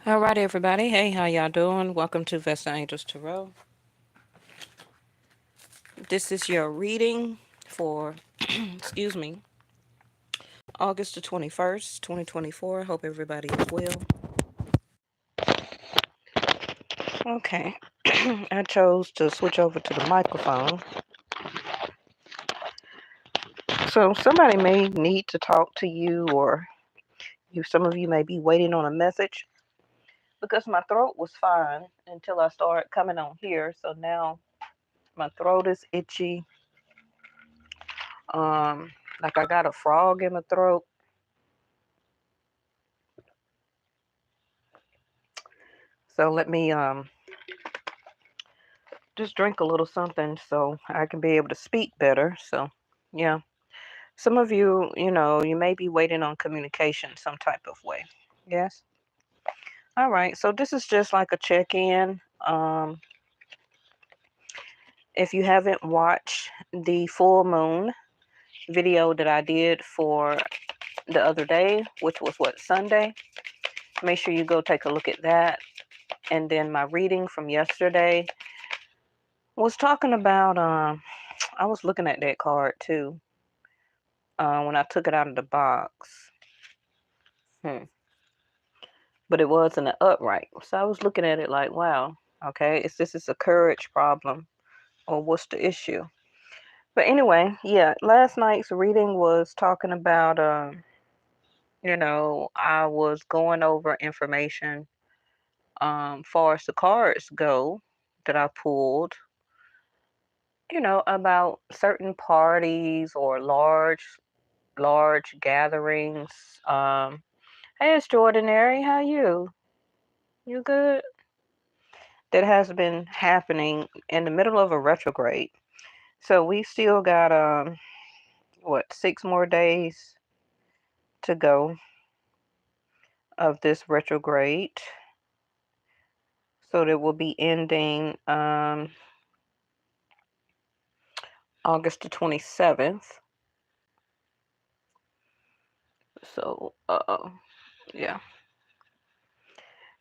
All right, everybody. Hey, how y'all doing? Welcome to Vesta Angels Tarot. This is your reading for, excuse me, August the 21st, 2024. Hope everybody is well. Okay. I chose to switch over to the microphone. So somebody may need to talk to you, or some of you may be waiting on a message, because my throat was fine until I started coming on here. So now my throat is itchy. Like I got a frog in my throat. So let me just drink a little something so I can be able to speak better. So yeah. Some of you, you may be waiting on communication some type of way. Yes. All right. So this is just like a check-in. If you haven't watched the full moon video that I did for the other day, which was Sunday, make sure you go take a look at that. And then my reading from yesterday was talking about I was looking at that card too when I took it out of the box. But it wasn't an upright. So I was looking at it like, wow, okay, this is a courage problem, or what's the issue? But anyway, yeah, last night's reading was talking about, I was going over information far as the cards go that I pulled, about certain parties or large gatherings. Hey, extraordinary, how you? You good? That has been happening in the middle of a retrograde. So we still got 6 more days to go of this retrograde. So that will be ending August the 27th. So yeah.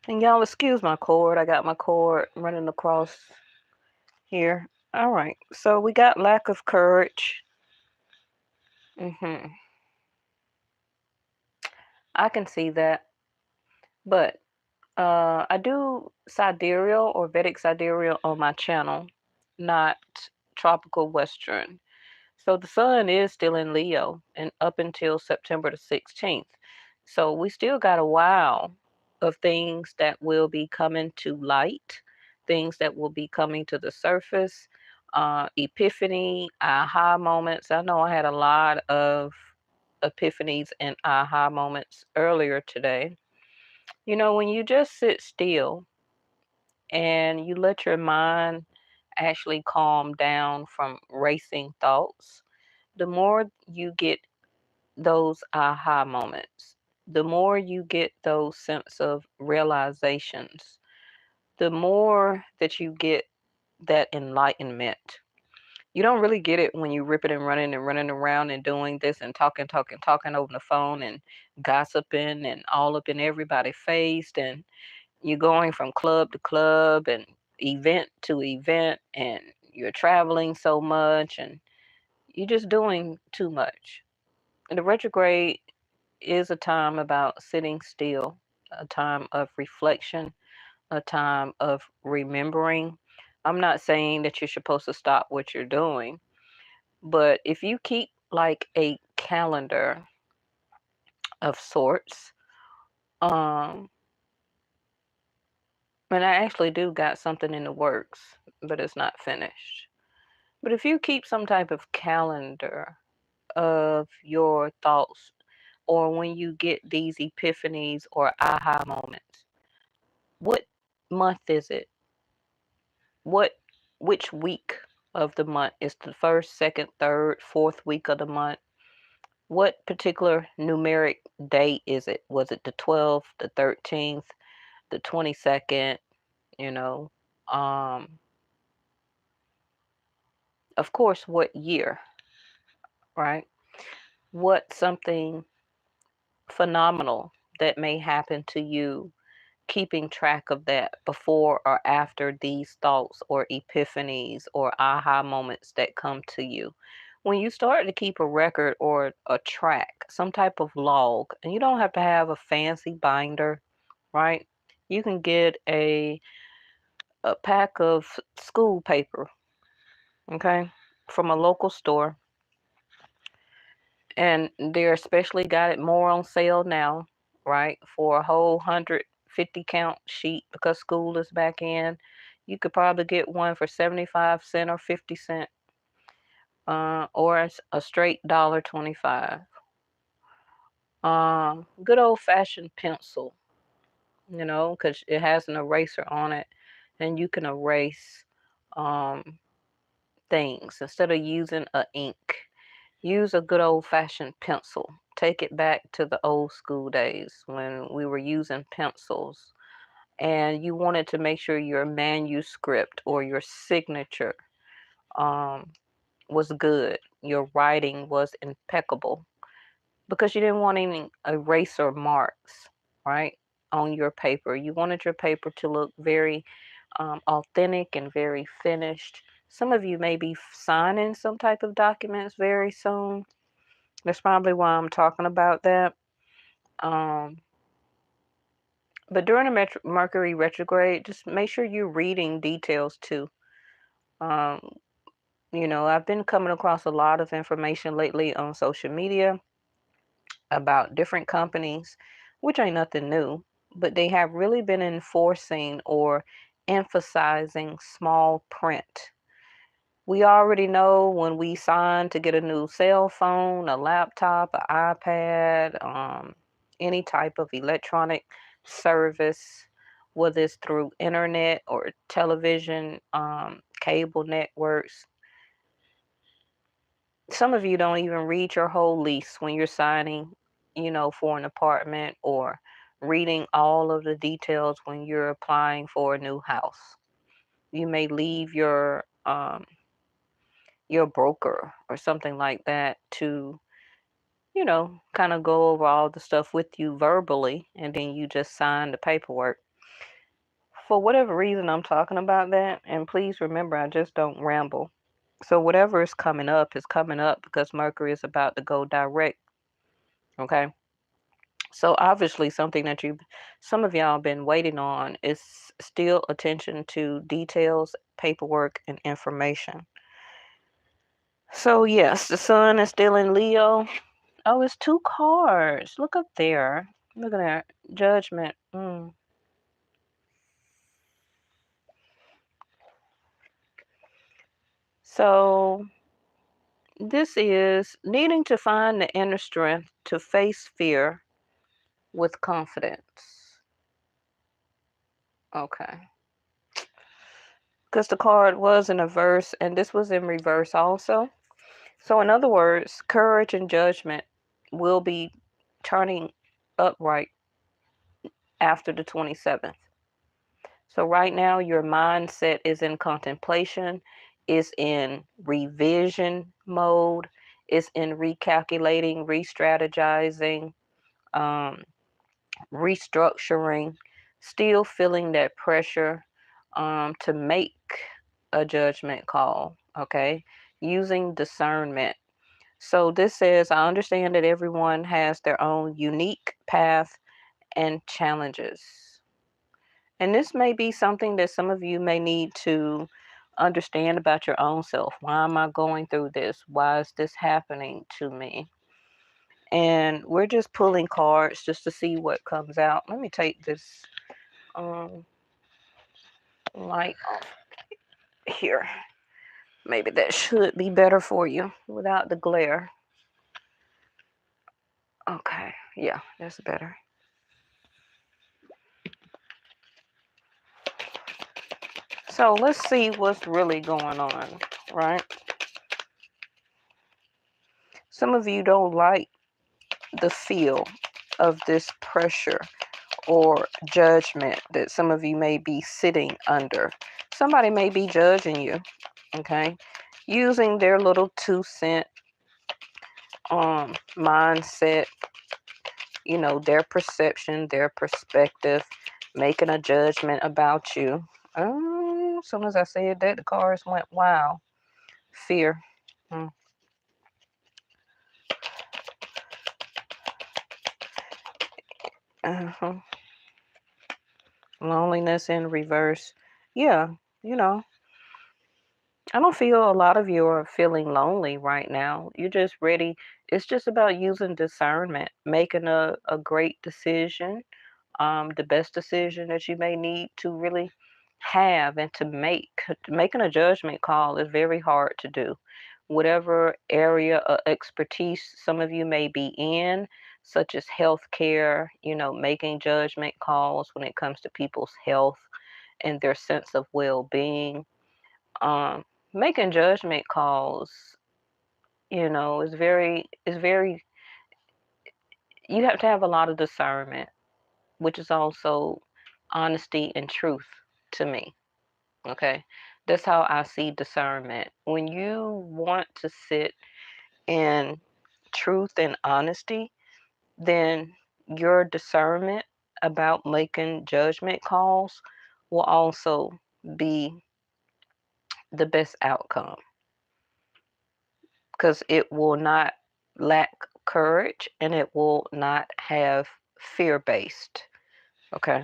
And y'all excuse my cord. I got my cord running across here. All right. So we got lack of courage. I can see that. But I do sidereal or Vedic sidereal on my channel, not tropical Western. So the sun is still in Leo and up until September the 16th. So we still got a while of things that will be coming to light, things that will be coming to the surface, epiphany, aha moments. I know I had a lot of epiphanies and aha moments earlier today. When you just sit still and you let your mind actually calm down from racing thoughts, the more you get those aha moments, the more you get those sense of realizations, the more that you get that enlightenment. You don't really get it when you ripping and running around and doing this and talking over the phone and gossiping and all up in everybody's face, and you're going from club to club and event to event, and you're traveling so much and you're just doing too much. And the retrograde is a time about sitting still, a time of reflection, a time of remembering. I'm not saying that you're supposed to stop what you're doing, but if you keep like a calendar of sorts, um, and I actually do got something in the works, but it's not finished. But if you keep some type of calendar of your thoughts, or when you get these epiphanies or aha moments, what month is it? What which week of the month is the first, second, third, fourth week of the month? What particular numeric day is it? Was it the 12th, the 13th, the 22nd, you know? Um of course, what year, right? What something phenomenal that may happen to you keeping track of that before or after these thoughts or epiphanies or aha moments that come to you. When you start to keep a record or a track, some type of log, and you don't have to have a fancy binder, right? You can get a pack of school paper, okay, from a local store, and they're especially got it more on sale now, right? For a whole 150 count sheet because school is back in. You could probably get one for 75 cents or 50 cents, or a straight $1.25. Good old fashioned pencil, because it has an eraser on it, and you can erase um, things instead of using a ink. Use a good old fashioned pencil. Take it back to the old school days when we were using pencils and you wanted to make sure your manuscript or your signature um, was good. Your writing was impeccable because you didn't want any eraser marks, right, on your paper. You wanted your paper to look very authentic and very finished. Some of you may be signing some type of documents very soon. That's probably why I'm talking about that. Um, but during the Mercury retrograde, just make sure you're reading details too. Um, I've been coming across a lot of information lately on social media about different companies, which ain't nothing new, but they have really been enforcing or emphasizing small print. We already know when we sign to get a new cell phone, a laptop, an iPad, any type of electronic service, whether it's through internet or television, cable networks. Some of you don't even read your whole lease when you're signing, for an apartment or reading all of the details when you're applying for a new house. You may leave your broker or something like that to, kind of go over all the stuff with you verbally, and then you just sign the paperwork. For whatever reason, I'm talking about that, and please remember, I just don't ramble. So whatever is coming up because Mercury is about to go direct. Okay. So obviously something that some of y'all been waiting on is still attention to details, paperwork, and information. So yes, the sun is still in Leo. Oh, it's two cards. Look up there. Look at that. Judgment. So this is needing to find the inner strength to face fear with confidence. Okay. Because the card was in a verse and this was in reverse also. So in other words, courage and judgment will be turning upright after the 27th. So right now, your mindset is in contemplation, is in revision mode, is in recalculating, re-strategizing, um, restructuring, still feeling that pressure to make a judgment call, okay? Using discernment. So this says, I understand that everyone has their own unique path and challenges. And this may be something that some of you may need to understand about your own self. Why am I going through this? Why is this happening to me? And we're just pulling cards just to see what comes out. Let me take this light off here. Maybe that should be better for you without the glare. Okay, yeah, that's better. So let's see what's really going on, right? Some of you don't like the feel of this pressure or judgment that some of you may be sitting under. Somebody may be judging you, okay? Using their little 2 cent mindset, their perception, their perspective, making a judgment about you. As soon as I said that, the cards went, wow. Fear. Mm. Uh-huh. Loneliness in reverse. Yeah, you know, I don't feel a lot of you are feeling lonely right now. You're just ready. It's just about using discernment, making a great decision, the best decision that you may need to really have and to make. Making a judgment call is very hard to do. Whatever area of expertise some of you may be in, such as healthcare, making judgment calls when it comes to people's health and their sense of well-being. Um, Making judgment calls, is very, you have to have a lot of discernment, which is also honesty and truth to me. Okay. That's how I see discernment. When you want to sit in truth and honesty, then your discernment about making judgment calls will also be the best outcome because it will not lack courage and it will not have fear based. Okay.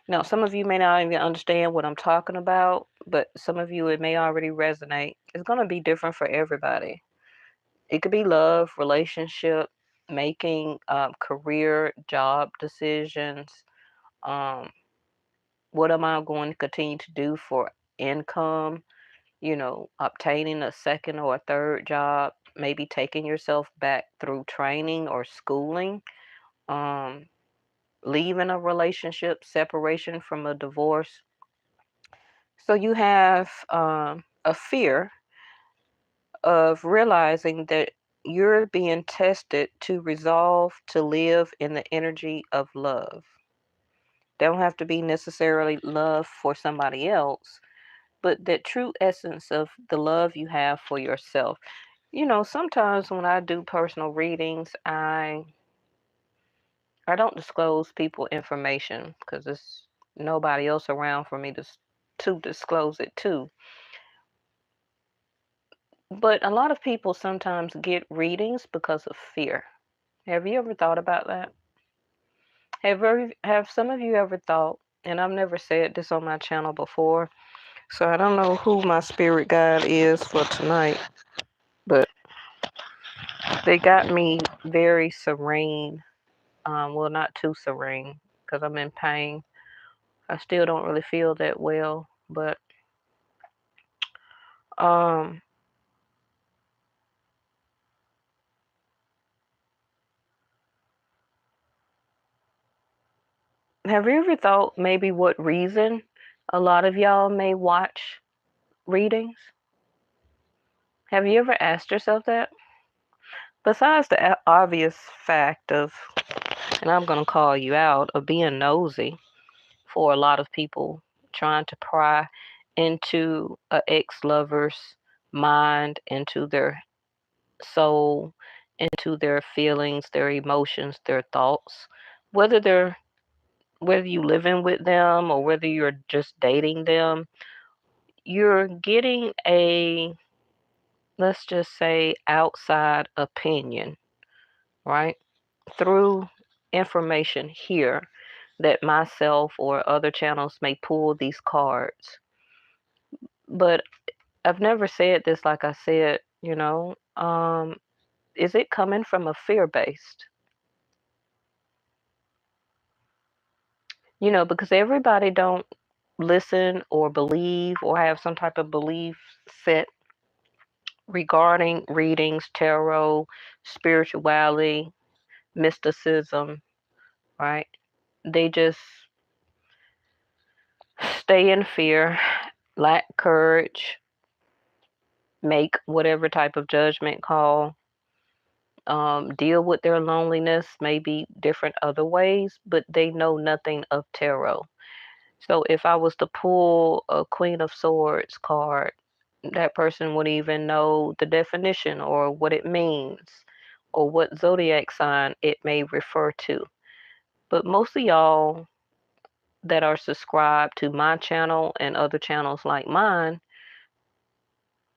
Now, some of you may not even understand what I'm talking about, but some of you, it may already resonate. It's going to be different for everybody. It could be love, relationship, making career, job decisions. Um, what am I going to continue to do for income? Obtaining a second or a third job, maybe taking yourself back through training or schooling, um, leaving a relationship, separation from a divorce. So you have a fear of realizing that you're being tested to resolve to live in the energy of love. Don't have to be necessarily love for somebody else, but that true essence of the love you have for yourself. Sometimes when I do personal readings, I don't disclose people information because there's nobody else around for me to disclose it to. But a lot of people sometimes get readings because of fear. Have you ever thought about that? Have some of you ever thought, and I've never said this on my channel before, so I don't know who my spirit guide is for tonight, but they got me very serene. Well, not too serene because I'm in pain. I still don't really feel that well, but um, have you ever thought maybe what reason a lot of y'all may watch readings? Have you ever asked yourself that? Besides the obvious fact of, and I'm going to call you out, of being nosy for a lot of people trying to pry into a ex-lover's mind, into their soul, into their feelings, their emotions, their thoughts, whether you living with them or whether you're just dating them, you're getting a, let's just say, outside opinion, right? Through information here that myself or other channels may pull these cards. But I've never said this like I said, is it coming from a fear based? Because everybody don't listen or believe or have some type of belief set regarding readings, tarot, spirituality, mysticism, right? They just stay in fear, lack courage, make whatever type of judgment call, deal with their loneliness, maybe different other ways, but they know nothing of tarot. So if I was to pull a Queen of Swords card, that person would even know the definition or what it means or what zodiac sign it may refer to. But most of y'all that are subscribed to my channel and other channels like mine,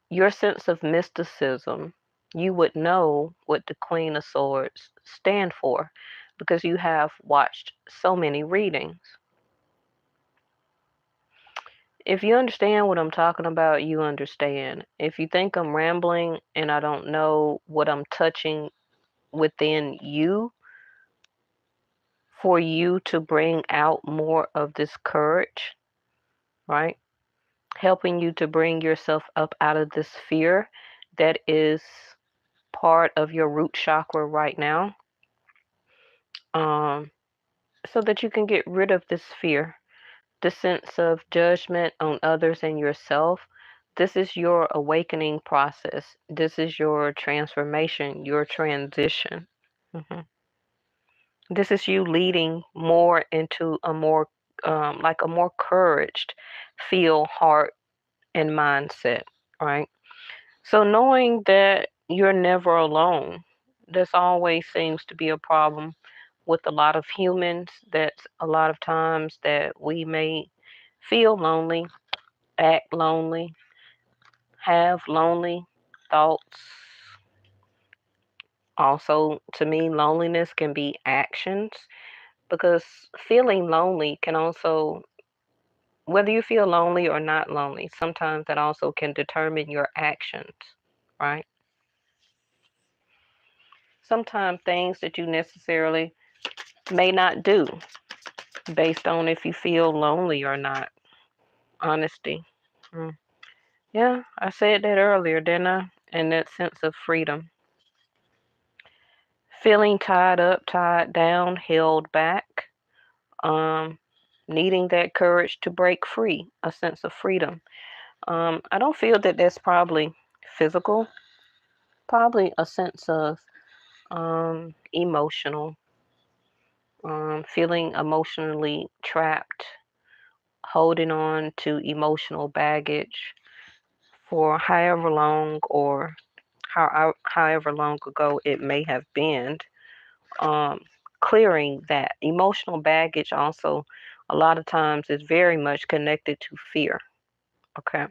your sense of mysticism, you would know what the Queen of Swords stand for because you have watched so many readings. If you understand what I'm talking about, you understand. If you think I'm rambling and I don't know what I'm touching within you for you to bring out more of this courage, right? Helping you to bring yourself up out of this fear that is part of your root chakra right now, um, so that you can get rid of this fear, the sense of judgment on others and yourself. This is your awakening process. This is your transformation, your transition. hmm This is you leading more into a more, like a more couraged feel, heart, and mindset, right? So knowing that you're never alone, this always seems to be a problem with a lot of humans. That's a lot of times that we may feel lonely, act lonely, have lonely thoughts. Also, to me, loneliness can be actions because feeling lonely can also, whether you feel lonely or not lonely, sometimes that also can determine your actions, right? Sometimes things that you necessarily may not do based on if you feel lonely or not. Honesty. Mm. Yeah, I said that earlier, didn't I? And that sense of freedom. Feeling tied up, tied down, held back, um, needing that courage to break free, a sense of freedom. I don't feel that that's probably physical, probably a sense of emotional, feeling emotionally trapped, holding on to emotional baggage for however long or however long ago it may have been. Um, Clearing that emotional baggage also a lot of times is very much connected to fear. Okay.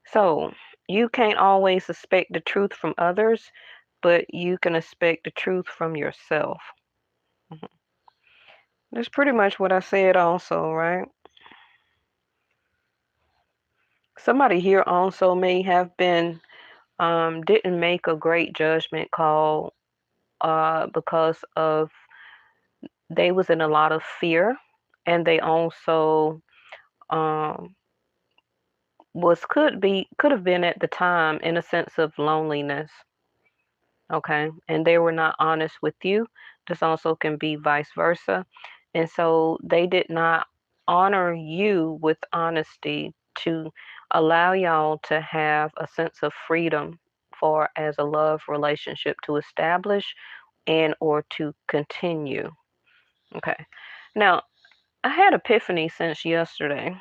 So you can't always expect the truth from others, but you can expect the truth from yourself. Mhm. That's pretty much what I said also, right? Somebody here also may have been didn't make a great judgment call because of they was in a lot of fear, and they also um, could have been at the time in a sense of loneliness. Okay, and they were not honest with you. This also can be vice versa, and so they did not honor you with honesty to allow y'all to have a sense of freedom for as a love relationship to establish and or to continue. Okay. Now, I had epiphany since yesterday.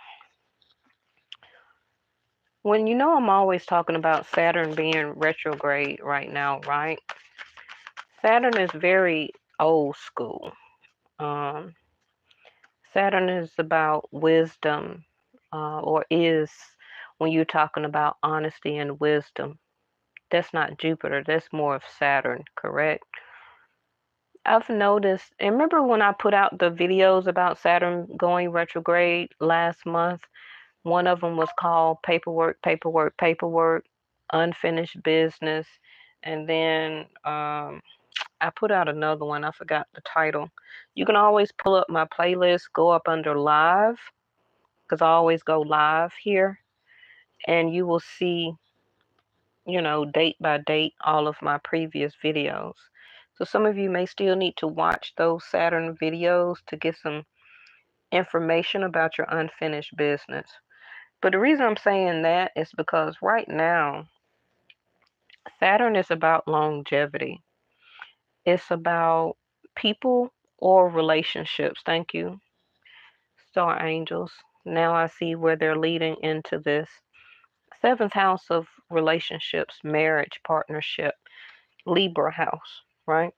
When you know I'm always talking about Saturn being retrograde right now, right? Saturn is very old school. Um, Saturn is about wisdom, or is when you're talking about honesty and wisdom. That's not Jupiter, that's more of Saturn, correct? I've noticed, and remember when I put out the videos about Saturn going retrograde last month? One of them was called Paperwork, Paperwork, Paperwork, Unfinished Business. And then I put out another one. I forgot the title. You can always pull up my playlist, go up under live, because I always go live here, and you will see, date by date, all of my previous videos. So some of you may still need to watch those Saturn videos to get some information about your unfinished business. But the reason I'm saying that is because right now, Saturn is about longevity. It's about people or relationships. Thank you, Star Angels. Now I see where they're leading into this. Seventh house of relationships, marriage, partnership, Libra house, right?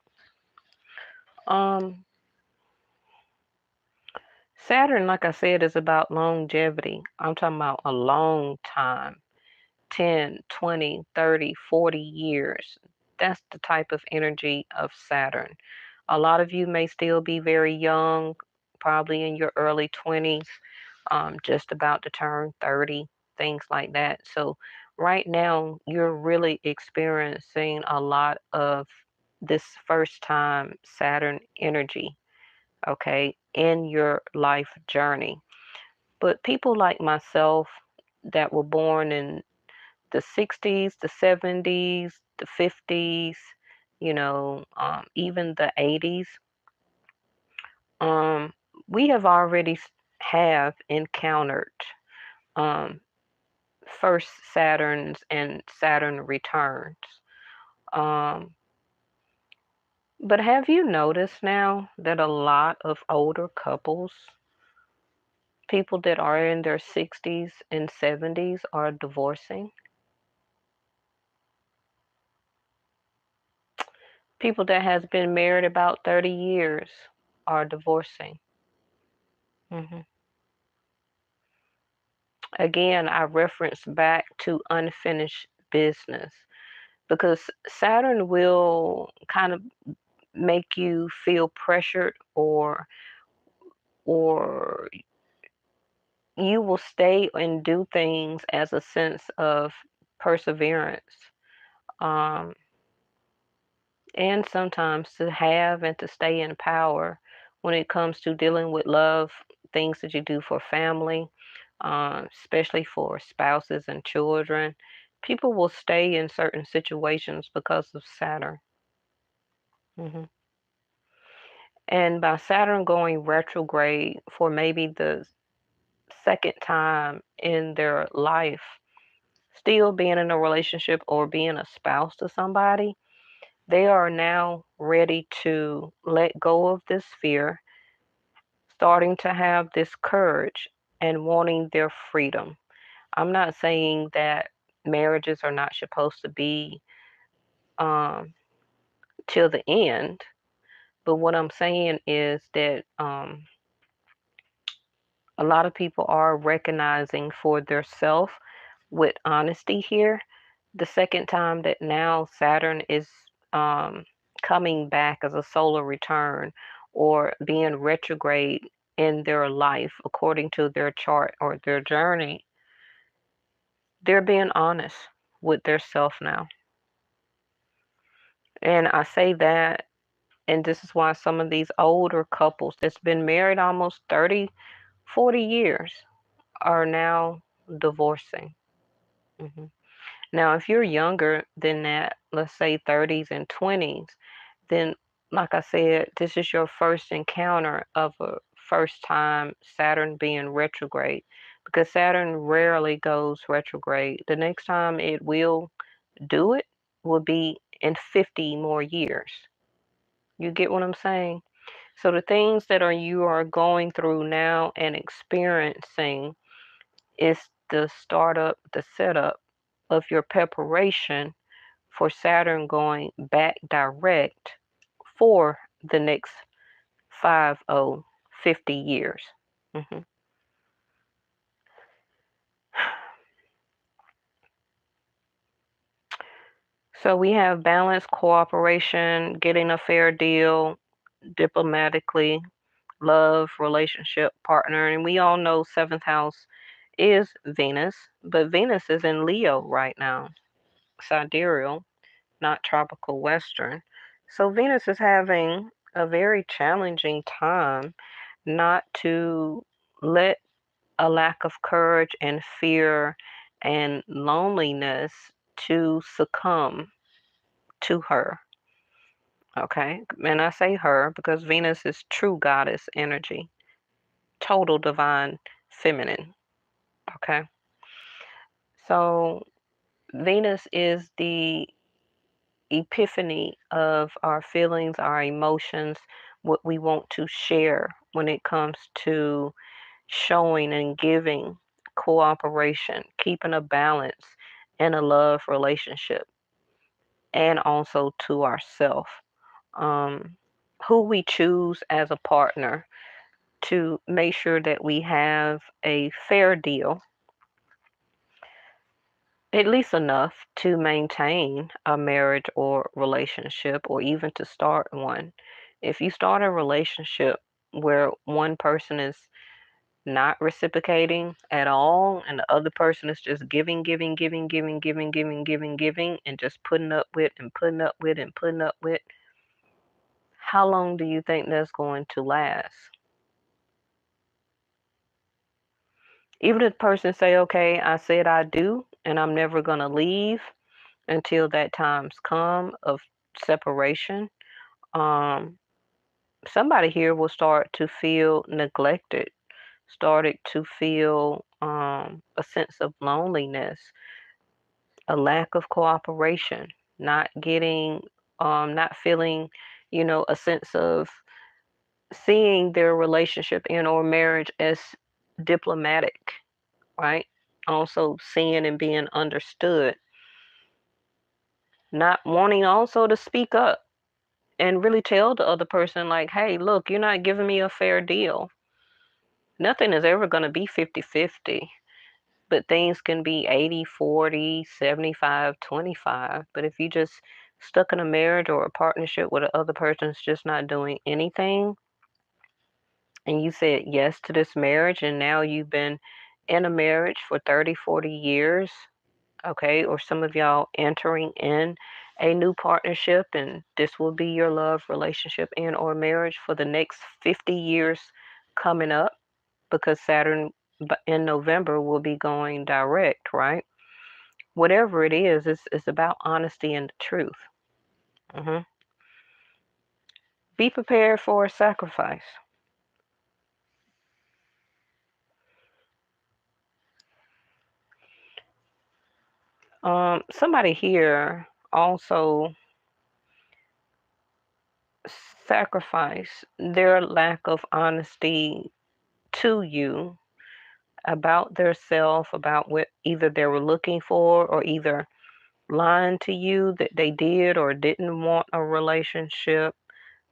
Um, Saturn, like I said, is about longevity. I'm talking about a long time, 10, 20, 30, 40 years. That's the type of energy of Saturn. A lot of you may still be very young, probably in your early 20s, just about to turn 30, things like that. So, right now, you're really experiencing a lot of this first time Saturn energy, okay, in your life journey. But people like myself that were born in the 60s, the 70s, the 50s, even the 80s, um, we have already have encountered um, first Saturns and Saturn returns. Um, but have you noticed now that a lot of older couples, people that are in their 60s and 70s, are divorcing? People that has been married about 30 years are divorcing. hmm Again, I reference back to unfinished business because Saturn will kind of make you feel pressured, or you will stay and do things as a sense of perseverance. Um, and sometimes to have and to stay in power when it comes to dealing with love, things that you do for family, especially for spouses and children. People will stay in certain situations because of Saturn. hmm And by Saturn going retrograde for maybe the second time in their life, still being in a relationship or being a spouse to somebody, they are now ready to let go of this fear, starting to have this courage and wanting their freedom. I'm not saying that marriages are not supposed to be um, till the end, but what I'm saying is that a lot of people are recognizing for their self with honesty here. The second time that now Saturn is um, coming back as a solar return or being retrograde in their life according to their chart or their journey, they're being honest with their self now. And I say that, and this is why some of these older couples that's been married almost 30, 40 years are now divorcing. hmm Now, if you're younger than that, let's say 30s and 20s, then, like I said, this is your first encounter of a first time Saturn being retrograde because Saturn rarely goes retrograde. The next time it will do it will be in 50 more years. You get what I'm saying? So the things that you are going through now and experiencing is the startup, the setup of your preparation for Saturn going back direct for the next 50 years. hmm So we have balance, cooperation, getting a fair deal, diplomatically, love, relationship, partner, and we all know seventh house is Venus, but Venus is in Leo right now, sidereal, not tropical western. So Venus is having a very challenging time not to let a lack of courage and fear and loneliness to succumb to her. Okay. And I say her because Venus is true goddess energy, total divine feminine. Okay. So Venus is the epiphany of our feelings, our emotions, what we want to share when it comes to showing and giving cooperation, keeping a balance in a love relationship, and also to ourself. Um, who we choose as a partner. to make sure that we have a fair deal, at least enough to maintain a marriage or relationship, or even to start one. If you start a relationship where one person is not reciprocating at all and the other person is just giving, giving, giving, giving, giving, giving, giving, giving, and just putting up with and putting up with and putting up with, how long do you think that's going to last? Even if the person say, okay, I said I do, and I'm never going to leave until that time's come of separation, um, somebody here will start to feel neglected, started to feel a sense of loneliness, a lack of cooperation, not getting, not feeling, a sense of seeing their relationship and or marriage as diplomatic, right? Also seeing and being understood, not wanting also to speak up and really tell the other person, like, hey, look, you're not giving me a fair deal. Nothing is ever going to be 50-50, but things can be 80-40, 75-25. But if you just stuck in a marriage or a partnership where the other person's just not doing anything, and you said yes to this marriage, and now you've been in a marriage for 30-40 years, okay, or some of y'all entering in a new partnership, and this will be your love relationship and or marriage for the next 50 years coming up, because Saturn in November will be going direct, right? Whatever it is, it's about honesty and the truth. hmm Be prepared for a sacrifice. Somebody here also sacrifice their lack of honesty to you about their self, about what either they were looking for, or either lying to you that they did or didn't want a relationship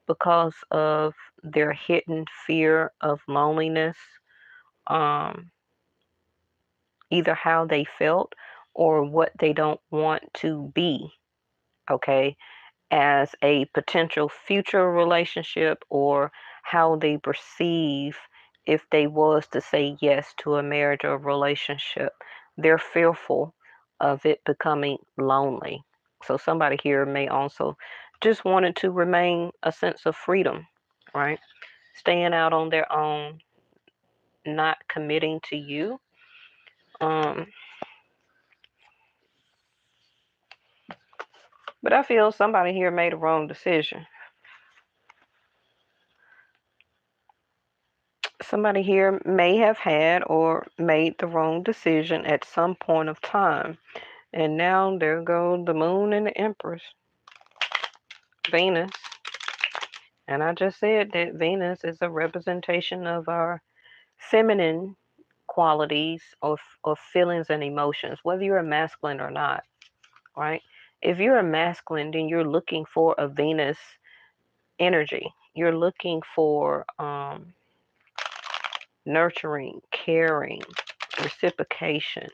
because of their hidden fear of loneliness, um, either how they felt or what they don't want to be, okay, as a potential future relationship, or how they perceive if they was to say yes to a marriage or relationship. They're fearful of it becoming lonely. So somebody here may also just wanted to remain a sense of freedom, right? Staying out on their own, not committing to you. Um, but I feel somebody here made a wrong decision. Somebody here may have had or made the wrong decision at some point of time. And now there go the moon and the empress, Venus. And I just said that Venus is a representation of our feminine qualities of feelings and emotions, whether you're a masculine or not, right? If you're a masculine, then you're looking for a Venus energy. You're looking for nurturing, caring, reciprocation,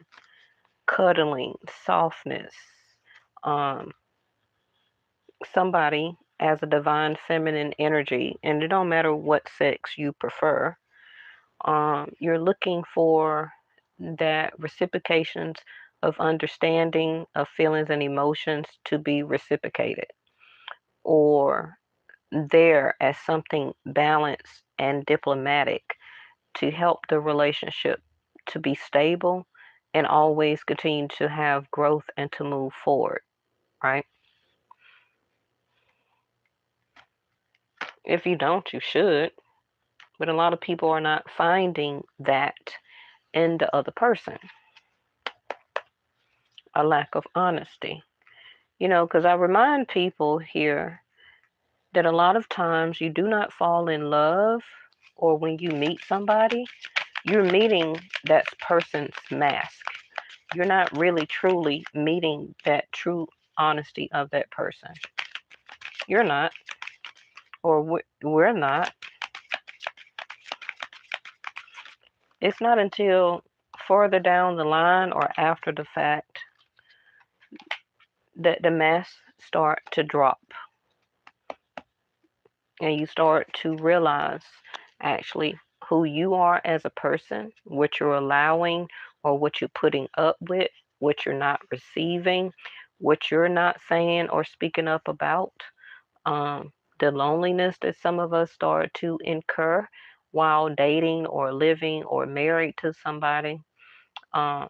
cuddling, softness. Um, Somebody as a divine feminine energy, and it don't matter what sex you prefer. You're looking for that reciprocations of understanding of feelings and emotions to be reciprocated, or there as something balanced and diplomatic to help the relationship to be stable and always continue to have growth and to move forward, right? If you don't, you should. But a lot of people are not finding that in the other person, a lack of honesty. Because I remind people here that a lot of times you do not fall in love, or when you meet somebody, you're meeting that person's mask. You're not really truly meeting that true honesty of that person. You're not, or we're not. It's not until further down the line or after the fact that the masks start to drop and you start to realize actually who you are as a person, what you're allowing or what you're putting up with, what you're not receiving, what you're not saying or speaking up about, the loneliness that some of us start to incur while dating or living or married to somebody. Um,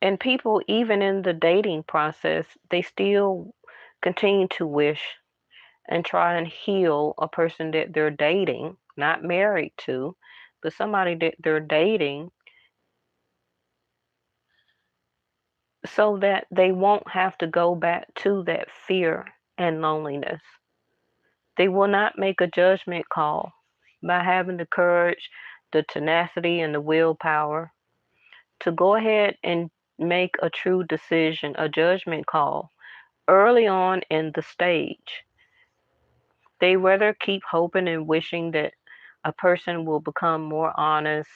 and people, even in the dating process, they still continue to wish and try and heal a person that they're dating, not married to, but somebody that they're dating so that they won't have to go back to that fear and loneliness. They will not make a judgment call by having the courage, the tenacity, and the willpower to go ahead and make a true decision, a judgment call early on in the stage. They rather keep hoping and wishing that a person will become more honest,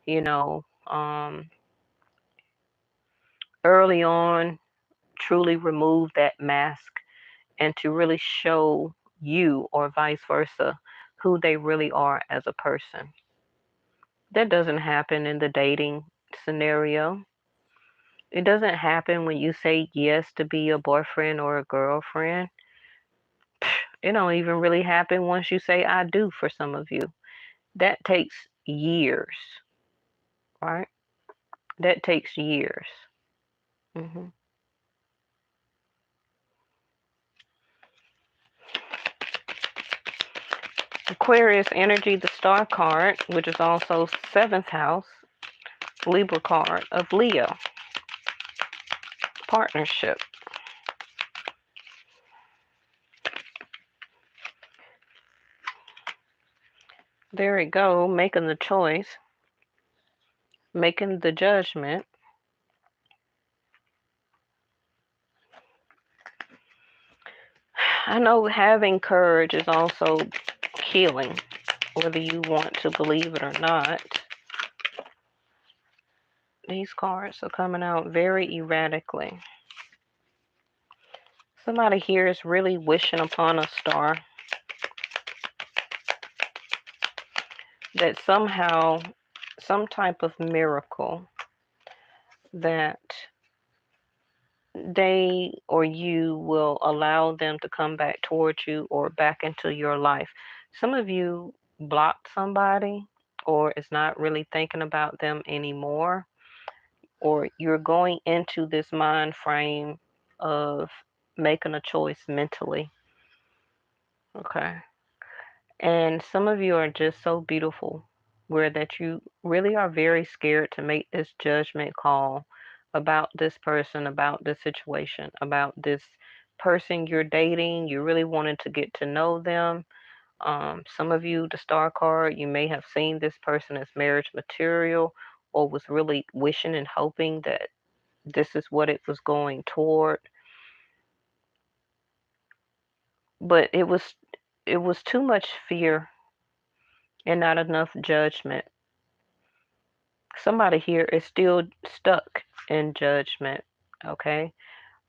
you know, early on, truly remove that mask and to really show you or vice versa who they really are as a person. That doesn't happen in the dating scenario. It doesn't happen when you say yes to be a boyfriend or a girlfriend. It don't even really happen once you say I do for some of you. That takes years, right? That takes years. hmm Aquarius energy, the star card, which is also seventh house, Libra card of Leo, partnership. There we go, making the choice, making the judgment. I know having courage is also healing, whether you want to believe it or not. These cards are coming out very erratically. Somebody here is really wishing upon a star that somehow, some type of miracle that they or you will allow them to come back towards you or back into your life. Some of you blocked somebody or is not really thinking about them anymore, or you're going into this mind frame of making a choice mentally. Okay. And some of you are just so beautiful where that you really are very scared to make this judgment call about this person, about this situation, about this person you're dating. You really wanted to get to know them. Some of you, the star card, you may have seen this person as marriage material or was really wishing and hoping that this is what it was going toward. But it was too much fear and not enough judgment. Somebody here is still stuck in judgment, okay?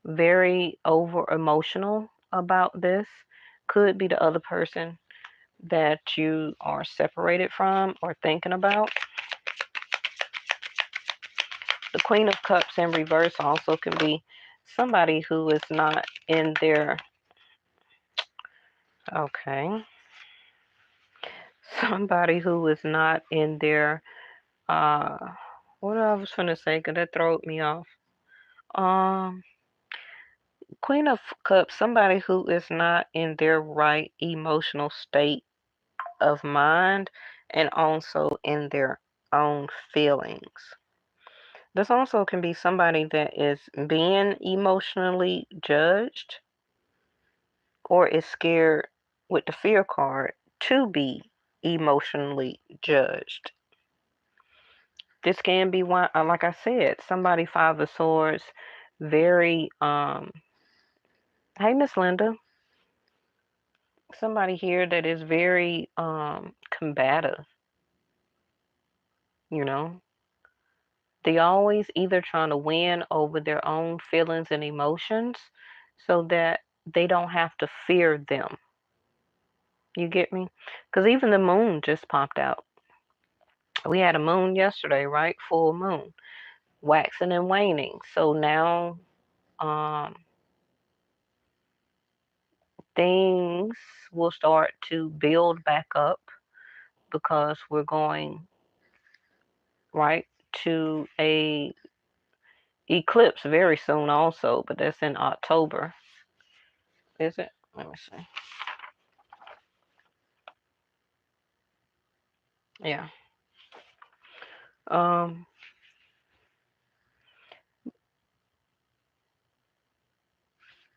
Very over emotional about this. Could be the other person that you are separated from or thinking about. The Queen of Cups in reverse also can be somebody who is not in their, okay, somebody who is not in their, uh, what I was going to say, because that throw me off. Um, Queen of Cups, somebody who is not in their right emotional state of mind and also in their own feelings. This also can be somebody that is being emotionally judged or is scared with the fear card to be emotionally judged. This can be one, like I said, somebody Five of Swords, very, hey, Miss Linda. somebody here that is very combative, you know. They always either trying to win over their own feelings and emotions so that they don't have to fear them. You get me? Because even the moon just popped out. We had a moon yesterday, right? Full moon, waxing and waning. So now um, things will start to build back up because we're going right to a eclipse very soon also, but that's in October. Is it? Let me see. Yeah. Um,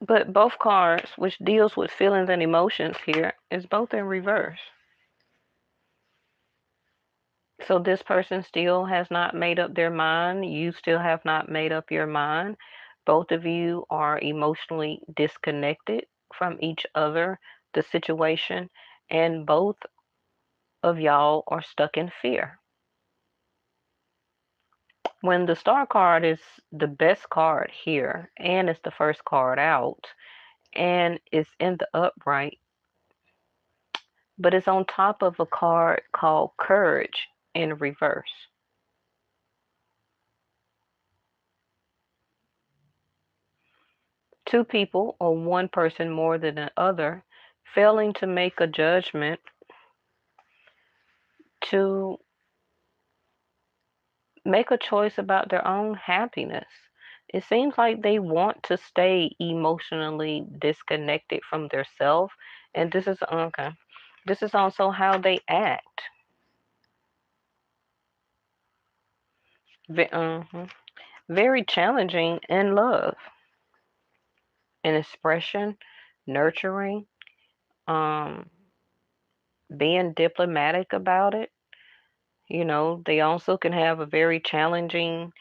but both cards, which deals with feelings and emotions here, is both in reverse. So this person still has not made up their mind. You still have not made up your mind. Both of you are emotionally disconnected from each other, the situation, and both of y'all are stuck in fear. When the star card is the best card here and it's the first card out and it's in the upright, but it's on top of a card called courage in reverse. Two people or one person more than the other failing to make a judgment to make a choice about their own happiness. It seems like they want to stay emotionally disconnected from their self, and this is okay. This is also how they act. Very challenging in love, in expression, nurturing, um, being diplomatic about it. You know, they also can have a very challenging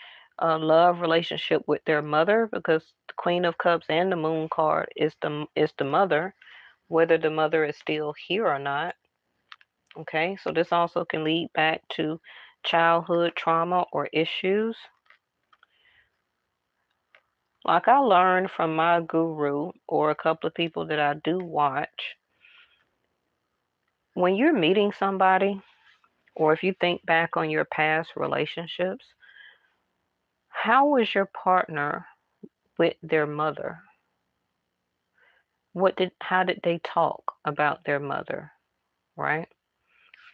love relationship with their mother because the Queen of Cups and the Moon card is the mother, whether the mother is still here or not. Okay, so this also can lead back to childhood trauma or issues. Like I learned from my guru or a couple of people that I do watch, when you're meeting somebody, or if you think back on your past relationships, how was your partner with their mother? How did they talk about their mother, right?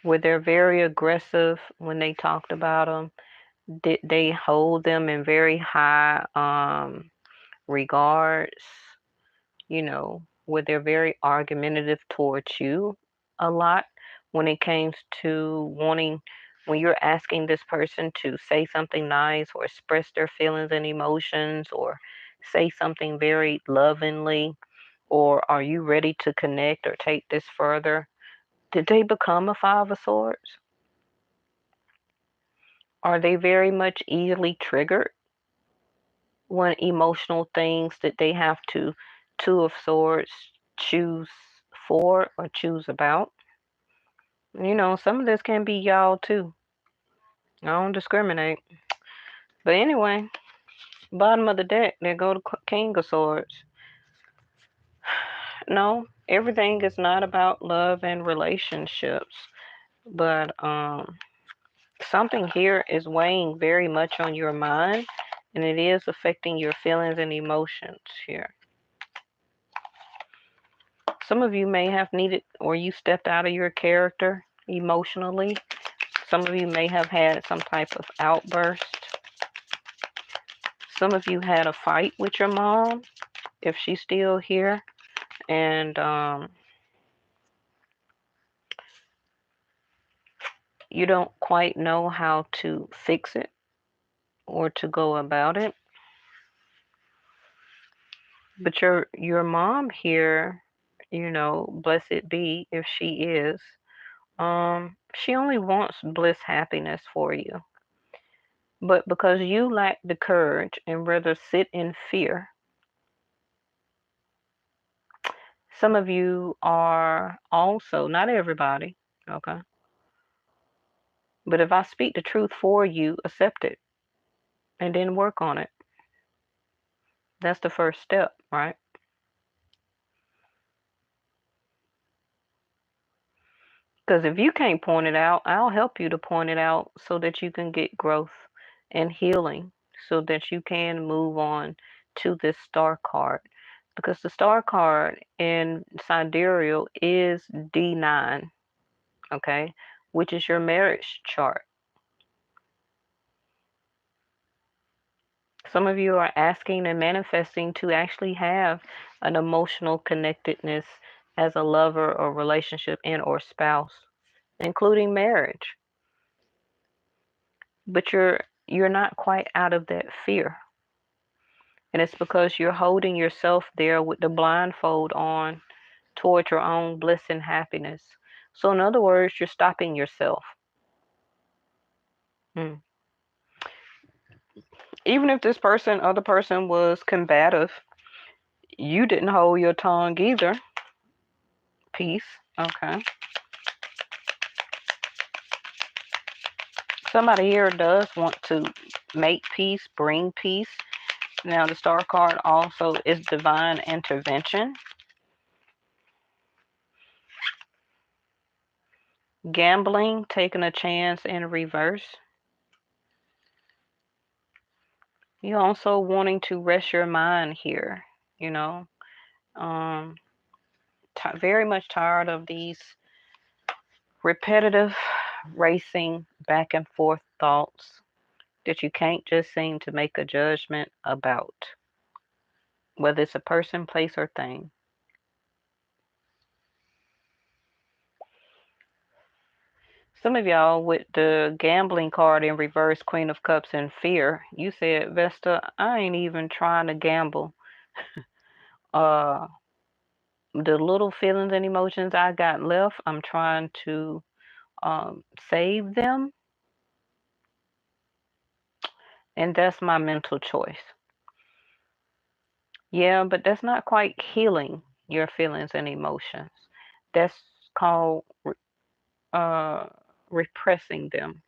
Were they very aggressive when they talked about them? Did they hold them in very high regards? You know, were they very argumentative towards you a lot when it came to wanting, when you're asking this person to say something nice or express their feelings and emotions or say something very lovingly? Or are you ready to connect or take this further? Did they become a Five of Swords? Are they very much easily triggered when emotional things that they have to, Two of Swords, choose for or choose about? You know, some of this can be y'all too. I don't discriminate. But anyway, bottom of the deck, there go the King of Swords. No, everything is not about love and relationships, but something here is weighing very much on your mind, and it is affecting your feelings and emotions here. Some of you may have needed, or you stepped out of your character emotionally. Some of you may have had some type of outburst. Some of you had a fight with your mom, if she's still here, and you don't quite know how to fix it or to go about it. But your mom here, you know, blessed be if she is, she only wants bliss happiness for you. But because you lack the courage and rather sit in fear, Some of you are also, not everybody, okay? But if I speak the truth for you, accept it and then work on it. That's the first step, right? Because if you can't point it out, I'll help you to point it out so that you can get growth and healing so that you can move on to this star card. Because the star card in sidereal is D9, okay, which is your marriage chart. Some of you are asking and manifesting to actually have an emotional connectedness as a lover or relationship and or spouse, including marriage. But you're not quite out of that fear. And it's because you're holding yourself there with the blindfold on toward your own bliss and happiness. So in other words, you're stopping yourself. Mm. Even if this other person was combative, you didn't hold your tongue either. Peace. Okay. Somebody here does want to make peace, bring peace. Now, the star card also is divine intervention. Gambling, taking a chance in reverse. You're also wanting to rest your mind here, you know. Um, very much tired of these repetitive, racing, back and forth thoughts that you can't just seem to make a judgment about, whether it's a person, place, or thing. Some of y'all with the gambling card in reverse, Queen of Cups and fear, you said, Vesta, I ain't even trying to gamble. Uh, the little feelings and emotions I got left, I'm trying to save them, and that's my mental choice. Yeah, but that's not quite healing your feelings and emotions. That's called uh, repressing them,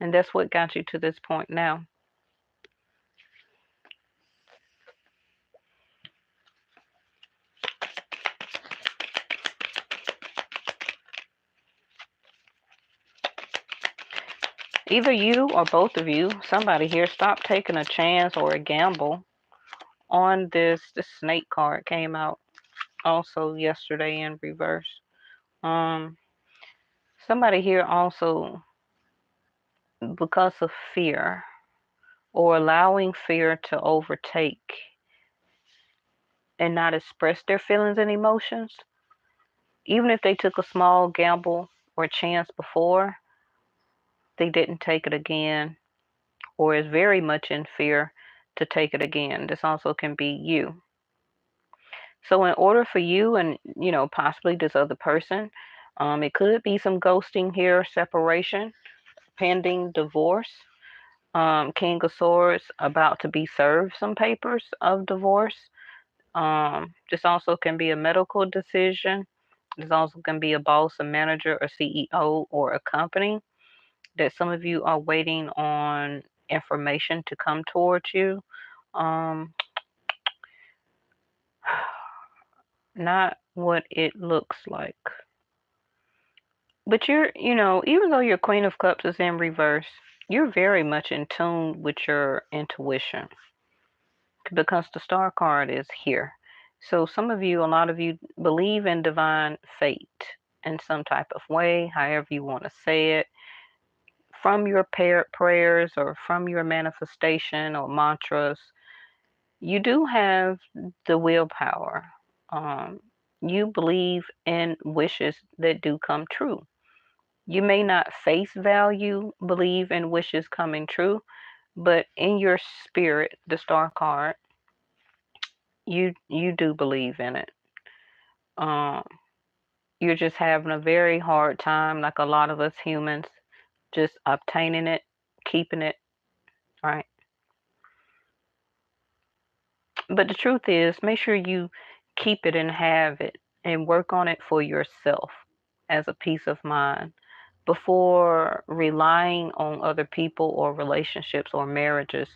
and that's what got you to this point now. Either you or both of you, somebody here, stop taking a chance or a gamble on this. This snake card came out also yesterday in reverse. Um, somebody here also, because of fear or allowing fear to overtake and not express their feelings and emotions, even if they took a small gamble or chance before, they didn't take it again or is very much in fear to take it again. This also can be you. So in order for you and, possibly this other person, it could be some ghosting here, separation, pending divorce. King of Swords about to be served some papers of divorce. This also can be a medical decision. This also can be a boss, a manager, a CEO, or a company that some of you are waiting on information to come towards you. Um, not what it looks like. But even though your Queen of Cups is in reverse, you're very much in tune with your intuition because the star card is here. So some of you, a lot of you believe in divine fate in some type of way, however you want to say it, from your prayers or from your manifestation or mantras. You do have the willpower. Um, you believe in wishes that do come true. You may not face value believe in wishes coming true, but in your spirit, the star card, you do believe in it. Um, you're just having a very hard time, like a lot of us humans, just obtaining it, keeping it, right? But the truth is, make sure you keep it and have it and work on it for yourself as a peace of mind before relying on other people or relationships or marriages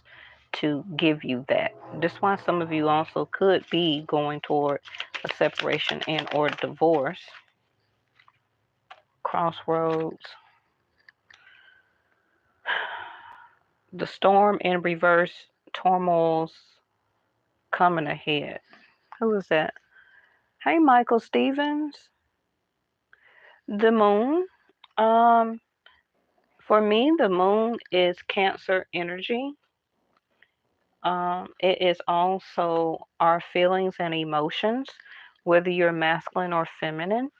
to give you that. That's why some of you also could be going toward a separation and or divorce. Crossroads. The storm in reverse, turmoils coming ahead. Who is that? Hey, Michael Stevens. The moon. Um, for me, the moon is Cancer energy. It is also our feelings and emotions, whether you're masculine or feminine.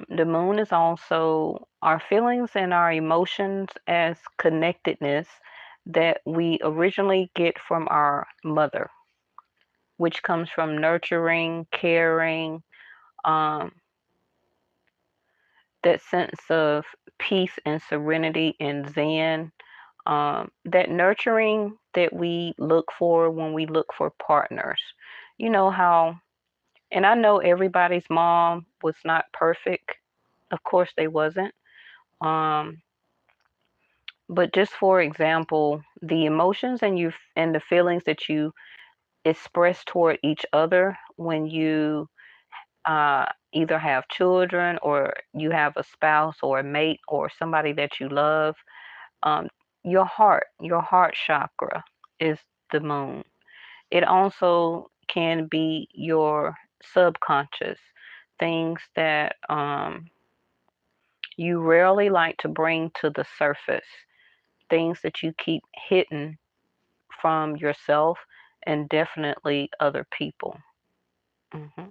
The moon is also our feelings and our emotions as connectedness that we originally get from our mother, which comes from nurturing, caring, um, that sense of peace and serenity and zen, that nurturing that we look for when we look for partners. You know how, and I know everybody's mom was not perfect. Of course, they wasn't. Um, but just for example, the emotions and you and the feelings that you express toward each other when you either have children or you have a spouse or a mate or somebody that you love, um, your heart chakra is the moon. It also can be your subconscious, things that you rarely like to bring to the surface, things that you keep hidden from yourself and definitely other people. hmm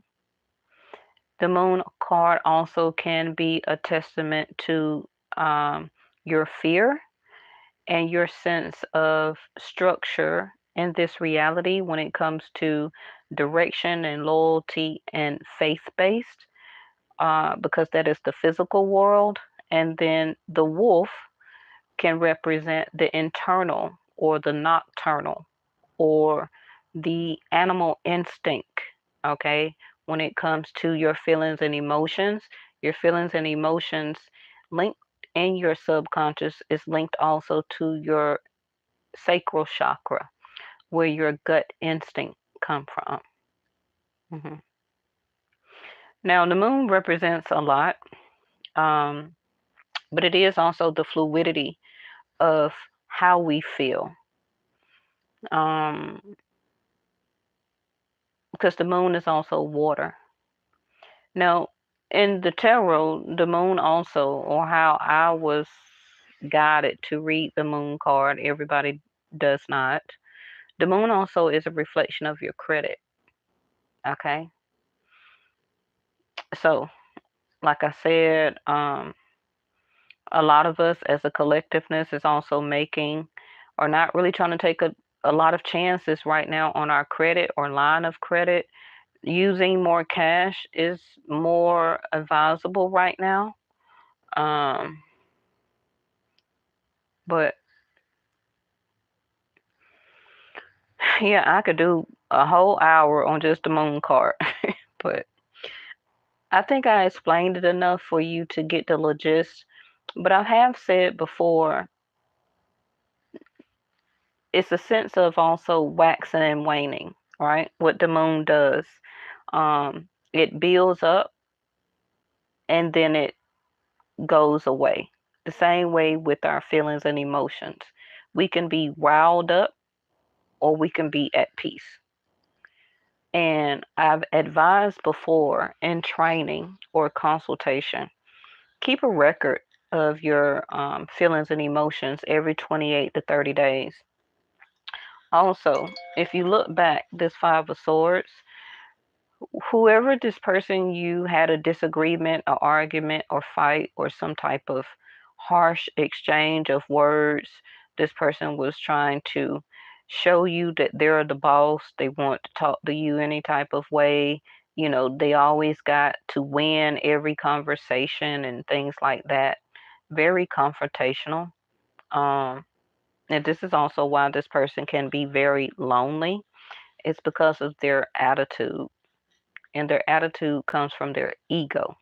The moon card also can be a testament to um, your fear and your sense of structure in this reality when it comes to direction and loyalty and faith based, because that is the physical world. And then the wolf can represent the internal or the nocturnal or the animal instinct, okay? When it comes to your feelings and emotions linked in your subconscious is linked also to your sacral chakra, where your gut instinct come from. hmm Now, the moon represents a lot, um, but it is also the fluidity of how we feel. Um, because the moon is also water. Now, in the tarot, the moon also, or how I was guided to read the moon card, everybody does not. The moon also is a reflection of your credit. Okay. So, like I said, a lot of us as a collectiveness is also making or not really trying to take a lot of chances right now on our credit or line of credit. Using more cash is more advisable right now. Um, but yeah, I could do a whole hour on just the moon card. But I think I explained it enough for you to get the gist. But I have said before, it's a sense of also waxing and waning, right? What the moon does. It builds up and then it goes away. The same way with our feelings and emotions. We can be riled up or we can be at peace. And I've advised before in training or consultation, keep a record of your feelings and emotions every 28 to 30 days. Also, if you look back, this Five of Swords, whoever this person you had a disagreement, or argument, or fight, or some type of harsh exchange of words, this person was trying to show you that they're the boss. They want to talk to you any type of way. You know, they always got to win every conversation and things like that. Very confrontational. Um, and this is also why this person can be very lonely It's because of their attitude, and their attitude comes from their ego.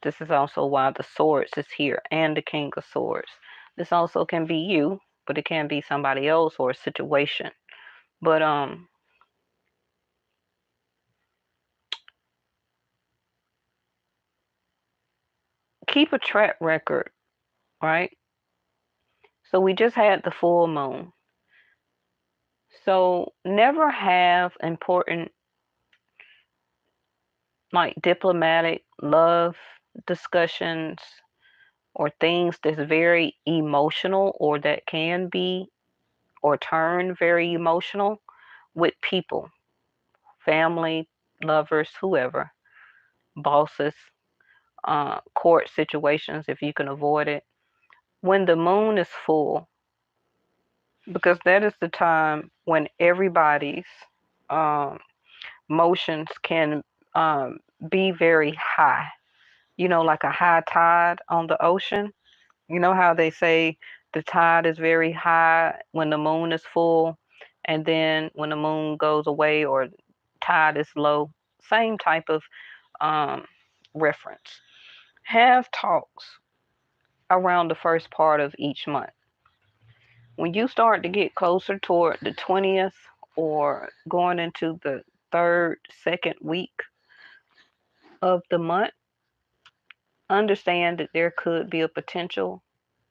This is also why the swords is here and the king of swords. This also can be you, but it can be somebody else or a situation. But keep a track record, right? So we just had the full moon. So never have important, like, diplomatic love discussions or things that's very emotional or that can be or turn very emotional with people, family, lovers, whoever, bosses, court situations if you can avoid it. When the moon is full, because that is the time when everybody's um, motions can um, be very high. You know, like a high tide on the ocean. You know how they say the tide is very high when the moon is full, and then when the moon goes away or tide is low? Same type of um, reference. Have talks around the first part of each month. When you start to get closer toward the 20th or going into the third, second week of the month, understand that there could be a potential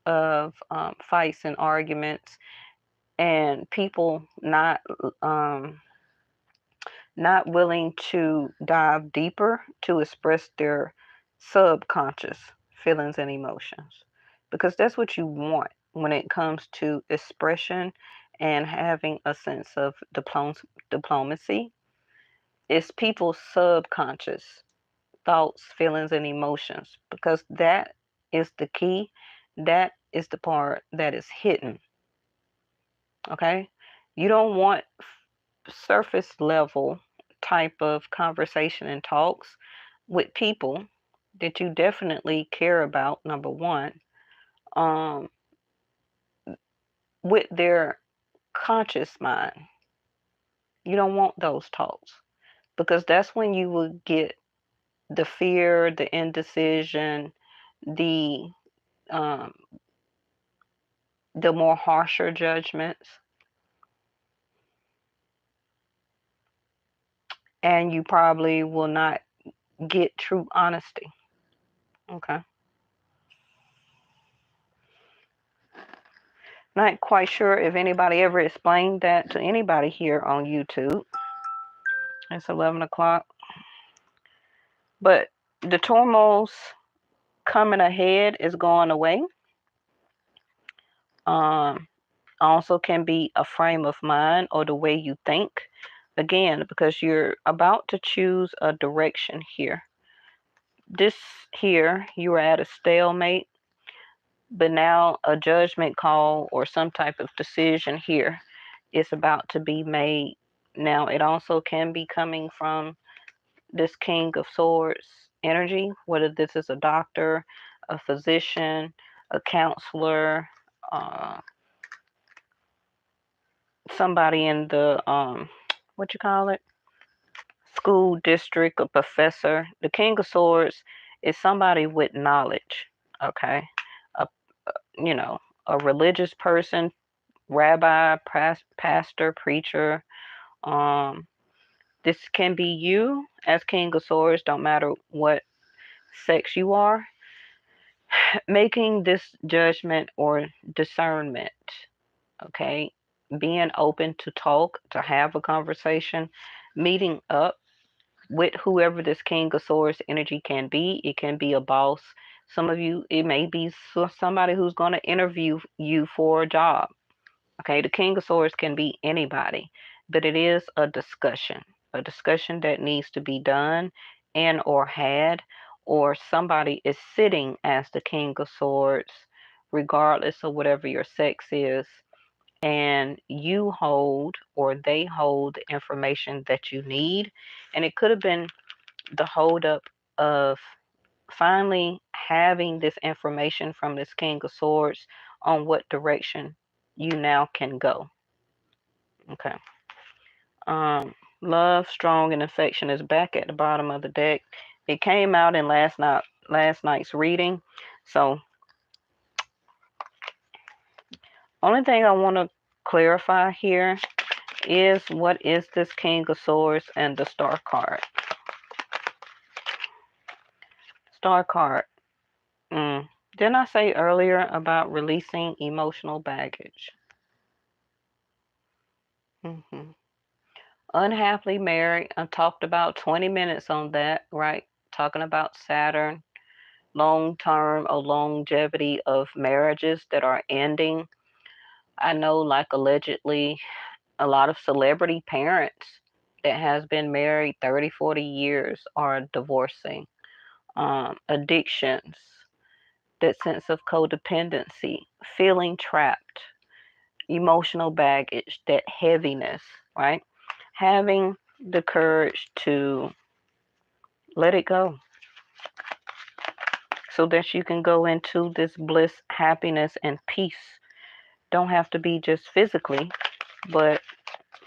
of fights and arguments and people um, not willing to dive deeper to express their subconscious feelings and emotions, because that's what you want when it comes to expression and having a sense of diplomacy. It's people's subconscious thoughts, feelings, and emotions, because that is the key. That is the part that is hidden. Okay? You don't want surface level type of conversation and talks with people that you definitely care about, number one, um, with their conscious mind. You don't want those talks, because that's when you will get the fear, the indecision, the um, the more harsher judgments, and you probably will not get true honesty. Okay. Not quite sure if anybody ever explained that to anybody here on YouTube. It's 11 o'clock. But the turmoil's coming ahead is going away. Um, Also can be a frame of mind or the way you think. Again, because you're about to choose a direction here. This here, you are at a stalemate, but now a judgment call or some type of decision here is about to be made. Now, it also can be coming from this King of Swords energy, whether this is a doctor, a physician, a counselor, uh, somebody in the what you call it, school district, a professor. The King of Swords is somebody with knowledge. Okay, a you know a religious person, rabbi, pastor, preacher. Um, this can be you as King of Swords. Don't matter what sex you are, making this judgment or discernment, okay? Being open to talk, to have a conversation, meeting up with whoever this King of Swords energy can be. It can be a boss. Some of you, it may be somebody who's going to interview you for a job. Okay, the King of Swords can be anybody, but it is a discussion that needs to be done and or had, or somebody is sitting as the King of Swords, regardless of whatever your sex is, and you hold or they hold the information that you need. And it could have been the holdup of finally having this information from this King of Swords on what direction you now can go. Okay. Love, strong, and affection is back at the bottom of the deck. It came out in last night's reading. So, only thing I want to clarify here is what is this King of Swords and the Star card. Star card. Didn't I say earlier about releasing emotional baggage? hmm Unhappily married. I talked about 20 minutes on that, right? Talking about Saturn, long term or longevity of marriages that are ending. I know, like, allegedly, a lot of celebrity parents that has been married 30, 40 years are divorcing. Addictions, that sense of codependency, feeling trapped, emotional baggage, that heaviness, right? Having the courage to let it go so that you can go into this bliss, happiness, and peace. Don't have to be just physically, but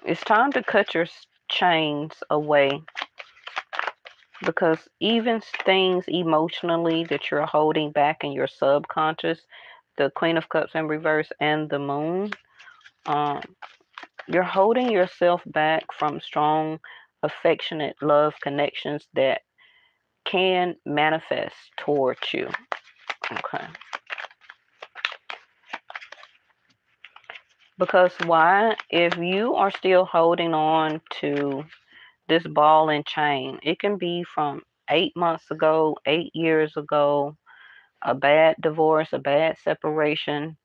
it's time to cut your chains away, because even things emotionally that you're holding back in your subconscious, the Queen of Cups in reverse and the Moon, um, you're holding yourself back from strong, affectionate love connections that can manifest towards you. Okay. Because why? If you are still holding on to this ball and chain, it can be from 8 months ago, 8 years ago, a bad divorce, a bad separation,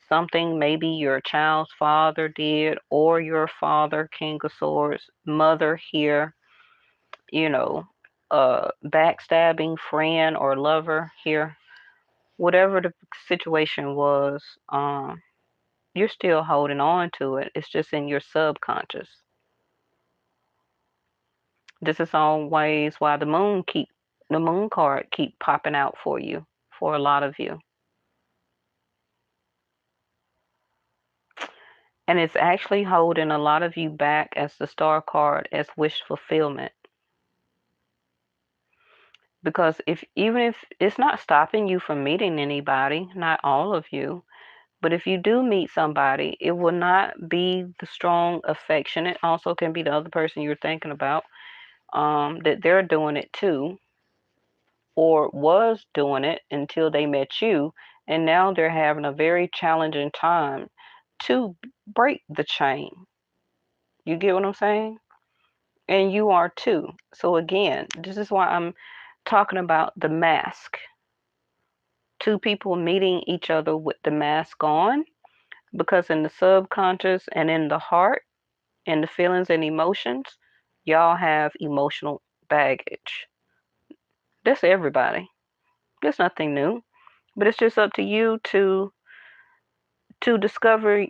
something maybe your child's father did, or your father, King of Swords, mother here, you know, backstabbing friend or lover here, whatever the situation was, you're still holding on to it. It's just in your subconscious. This is always why the moon card keep popping out for you, for a lot of you. And it's actually holding a lot of you back as the star card as wish fulfillment. Because even if it's not stopping you from meeting anybody, not all of you, but if you do meet somebody, it will not be the strong affection. It also can be the other person you're thinking about, that they're doing it too, or was doing it until they met you, and now they're having a very challenging time to break the chain. You get what I'm saying? And you are too. So again, this is why I'm talking about the mask. Two people meeting each other with the mask on, because in the subconscious and in the heart and the feelings and emotions, y'all have emotional baggage. That's everybody. There's nothing new, but it's just up to you to discover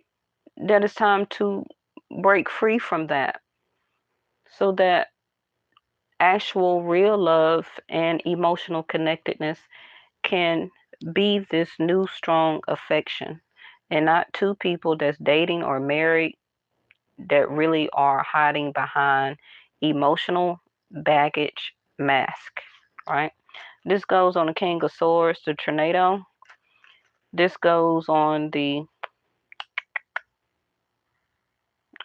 that it's time to break free from that, so that actual real love and emotional connectedness can be this new strong affection, and not two people that's dating or married that really are hiding behind emotional baggage mask, right? This goes on the King of Swords, the tornado. This goes on the,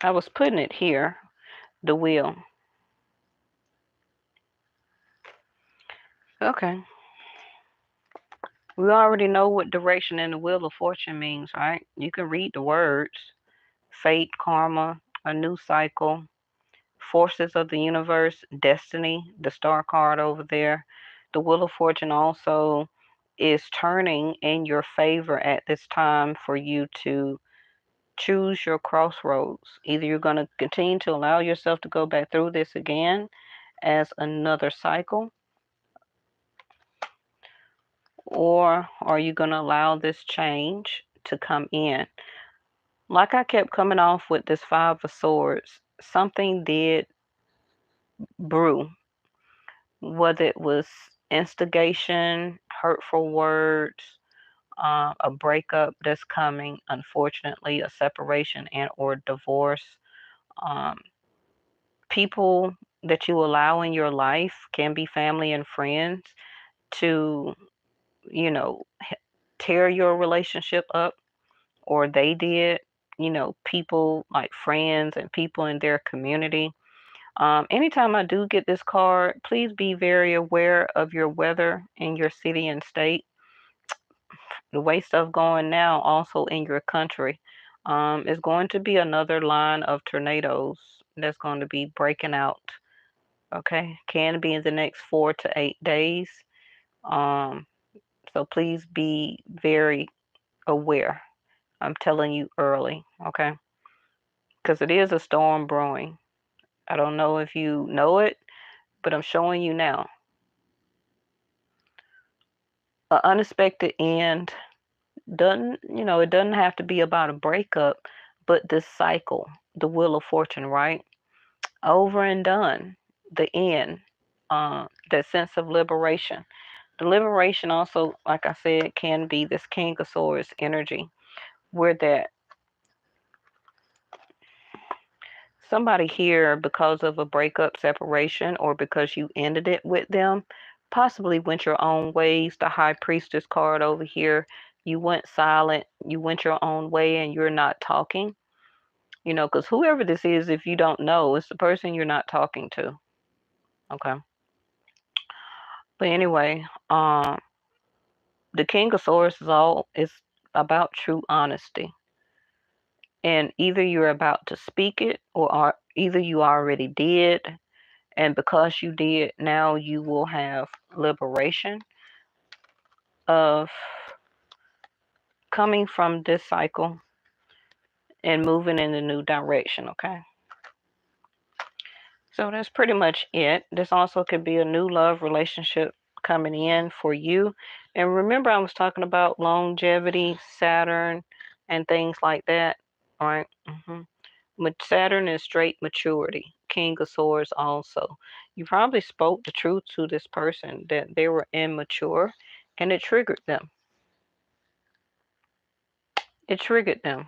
I was putting it here, the wheel. Okay. We already know what direction in the wheel of fortune means, right? You can read the words: fate, karma, a new cycle, forces of the universe, destiny, the star card over there. The wheel of fortune also is turning in your favor at this time for you to choose your crossroads. Either you're going to continue to allow yourself to go back through this again as another cycle, or are you going to allow this change to come in? Like I kept coming off with this Five of Swords, something did brew, whether it was instigation, hurtful words, a breakup that's coming, unfortunately, a separation and or divorce, um, people that you allow in your life can be family and friends to, you know, tear your relationship up, or they did, people like friends and people in their community. Anytime I do get this card, please be very aware of your weather in your city and state. The way stuff going now, also in your country, is going to be another line of tornadoes that's going to be breaking out. Okay, can be in the next 4 to 8 days. Um, so please be very aware. I'm telling you early, okay? Because it is a storm brewing. I don't know if you know it, but I'm showing you now. An unexpected end it doesn't have to be about a breakup, but this cycle, the wheel of fortune, right? Over and done, the end, that sense of liberation. The liberation also, like I said, can be this King of Swords energy, where that somebody here, because of a breakup, separation, or because you ended it with them, possibly went your own ways. The High Priestess card over here, you went silent, you went your own way, and you're not talking. Because whoever this is, if you don't know, it's the person you're not talking to. Okay. But anyway, the King of Swords is about true honesty. And either you're about to speak it, or either you already did. And because you did, now you will have liberation of coming from this cycle and moving in a new direction, okay? So that's pretty much it. This also could be a new love relationship coming in for you. And remember, I was talking about longevity, Saturn, and things like that, right? Saturn is straight maturity. King of Swords also. You probably spoke the truth to this person that they were immature, and it triggered them. It triggered them.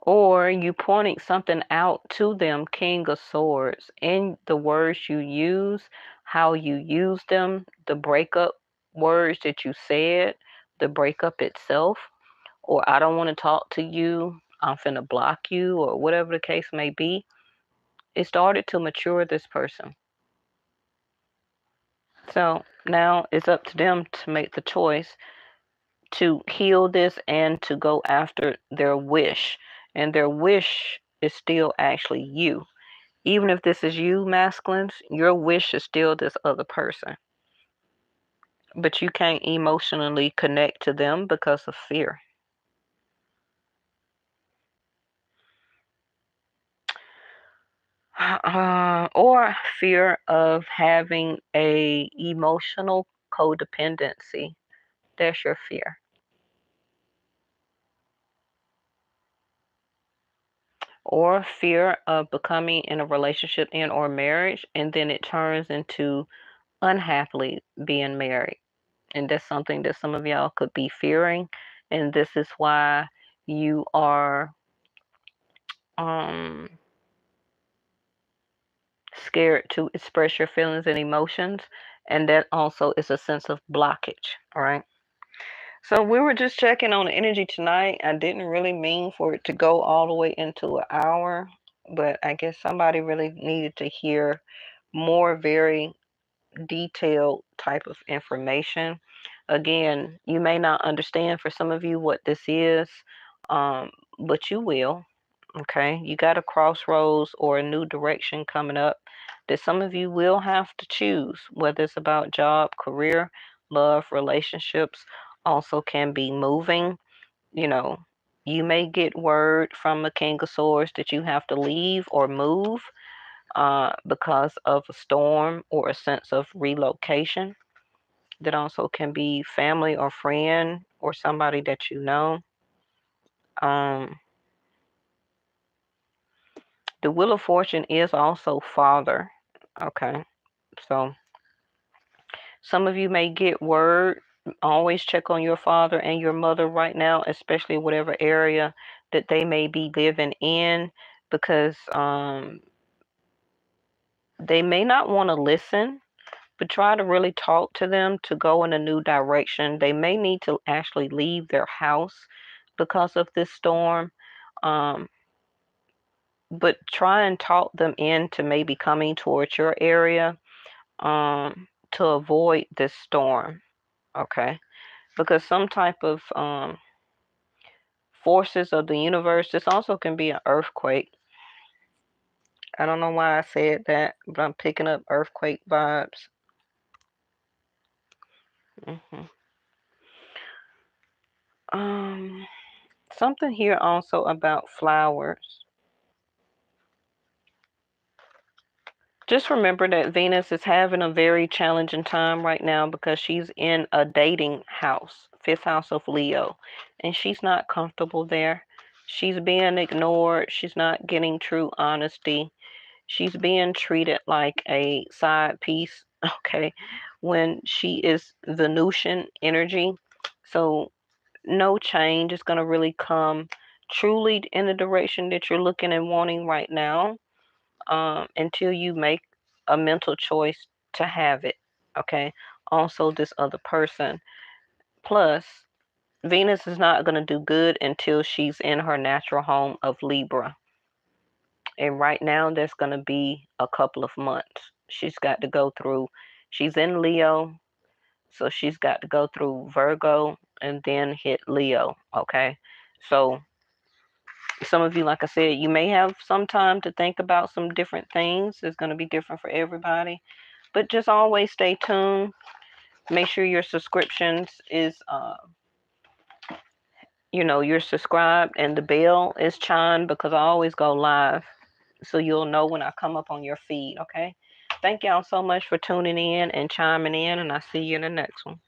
Or you pointing something out to them, King of Swords, in the words you use, how you use them, the breakup words that you said, the breakup itself, or I don't want to talk to you, I'm finna block you, or whatever the case may be. It started to mature this person. So now it's up to them to make the choice to heal this and to go after their wish. And their wish is still actually you. Even if this is you, masculines, your wish is still this other person. But you can't emotionally connect to them because of fear. Or fear of having a emotional codependency. That's your fear. Or fear of becoming in a relationship and or marriage, and then it turns into unhappily being married. And that's something that some of y'all could be fearing, and this is why you are um scared to express your feelings and emotions, and that also is a sense of blockage. All right. So we were just checking on the energy tonight. I didn't really mean for it to go all the way into an hour, but I guess somebody really needed to hear more very detailed type of information. Again, you may not understand for some of you what this is, but you will. Okay, you got a crossroads or a new direction coming up that some of you will have to choose, whether it's about job, career, love, relationships, also can be moving. You know, you may get word from a King of Swords that you have to leave or move because of a storm or a sense of relocation. That also can be family or friend or somebody that you know. Um, the Wheel of Fortune is also father. Okay, so some of you may get word. Always check on your father and your mother right now, especially whatever area that they may be living in, because they may not want to listen, but try to really talk to them to go in a new direction. They may need to actually leave their house because of this storm. Um, but try and talk them into maybe coming towards your area, to avoid this storm, okay? Because some type of forces of the universe, this also can be an earthquake. I don't know why I said that, but I'm picking up earthquake vibes. hmm Um, Something here also about flowers. Just remember that Venus is having a very challenging time right now because she's in a dating house, fifth house of Leo, and she's not comfortable there. She's being ignored. She's not getting true honesty. She's being treated like a side piece, okay, when she is Venusian energy. So no change is going to really come truly in the direction that you're looking and wanting right now, until you make a mental choice to have it. Okay. Also, this other person. Plus, Venus is not going to do good until she's in her natural home of Libra. And right now, that's going to be a couple of months. She's got to go through, she's in Leo, so she's got to go through Virgo and then hit Leo. Okay. So, some of you, like I said, you may have some time to think about some different things. It's going to be different for everybody. But just always stay tuned. Make sure your subscriptions is, you're subscribed and the bell is chimed, because I always go live. So you'll know when I come up on your feed, okay? Thank y'all so much for tuning in and chiming in, and I'll see you in the next one.